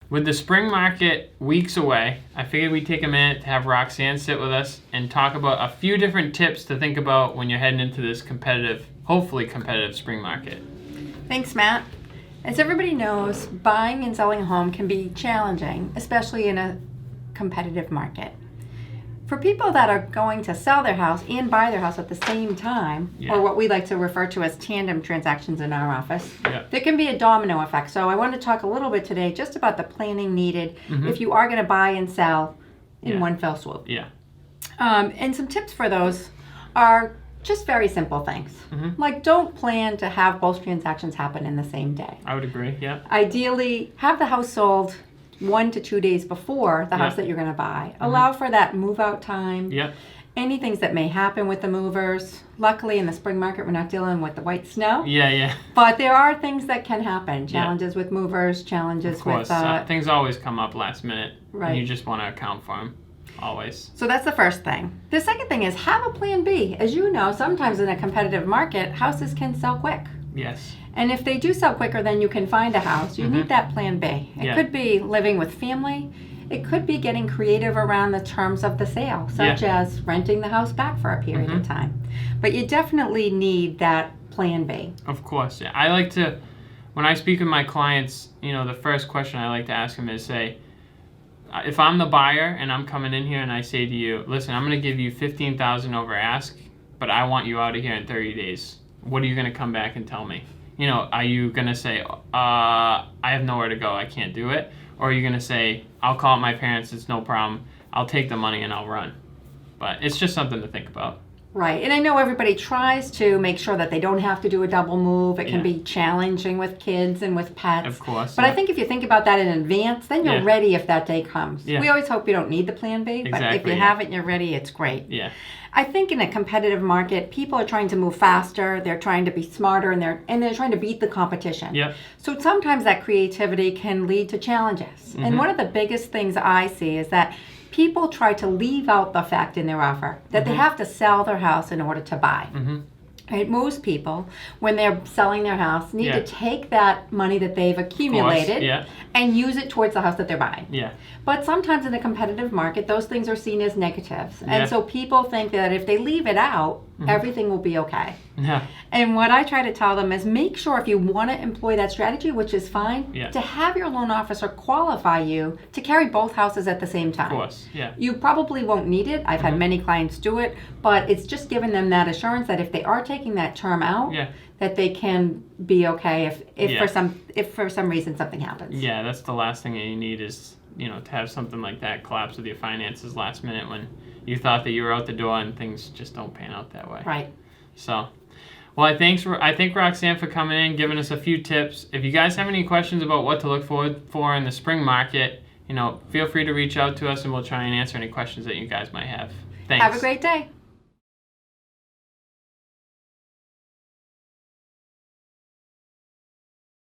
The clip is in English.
With the spring market weeks away, I figured we'd take a minute to have Roxanne sit with us and talk about a few different tips to think about when you're heading into this hopefully competitive spring market. Thanks, Matt. As everybody knows, buying and selling a home can be challenging, especially in a competitive market. For people that are going to sell their house and buy their house at the same time, or what we like to refer to as tandem transactions in our office, there can be a domino effect. So I want to talk a little bit today just about the planning needed if you are going to buy and sell in one fell swoop. And some tips for those are just very simple things. Like, don't plan to have both transactions happen in the same day. I would agree, Ideally, have the house sold 1 to 2 days before the house that you're going to buy. Allow for that move out time. Any things that may happen with the movers. Luckily, in the spring market, we're not dealing with the white snow. But there are things that can happen. Challenges with movers, challenges with... things always come up last minute. Right. And you just want to account for them. Always. So that's the first thing. The second thing is have a plan B. As you know, sometimes in a competitive market, houses can sell quick. Yes. And if they do sell quicker than you can find a house, you need that plan B. It could be living with family. It could be getting creative around the terms of the sale, such as renting the house back for a period of time. But you definitely need that plan B. Of course. I like to, when I speak with my clients, the first question I like to ask them is say, if I'm the buyer and I'm coming in here and I say to you, listen, I'm going to give you $15,000 over ask, but I want you out of here in 30 days. What are you going to come back and tell me? Are you going to say, I have nowhere to go, I can't do it? Or are you going to say, I'll call up my parents, it's no problem, I'll take the money and I'll run? But it's just something to think about. Right, and I know everybody tries to make sure that they don't have to do a double move. It can be challenging with kids and with pets. Of course. But I think if you think about that in advance, then you're ready if that day comes. We always hope you don't need the plan B, but if you have it and you're ready, it's great. I think in a competitive market, people are trying to move faster, they're trying to be smarter, and they're trying to beat the competition. So sometimes that creativity can lead to challenges. And one of the biggest things I see is that people try to leave out the fact in their offer that they have to sell their house in order to buy. Right? Most people, when they're selling their house, need to take that money that they've accumulated and use it towards the house that they're buying. But sometimes in a competitive market, those things are seen as negatives. And so people think that if they leave it out, everything will be okay. And what I try to tell them is make sure if you want to employ that strategy, which is fine, to have your loan officer qualify you to carry both houses at the same time. Of course, You probably won't need it. I've had many clients do it, but it's just giving them that assurance that if they are taking that term out, that they can be okay if for some reason something happens. That's the last thing that you need is to have something like that collapse with your finances last minute when you thought that you were out the door and things just don't pan out that way. Right. So, well, I thank Roxanne for coming in, giving us a few tips. If you guys have any questions about what to look for in the spring market, feel free to reach out to us and we'll try and answer any questions that you guys might have. Thanks. Have a great day.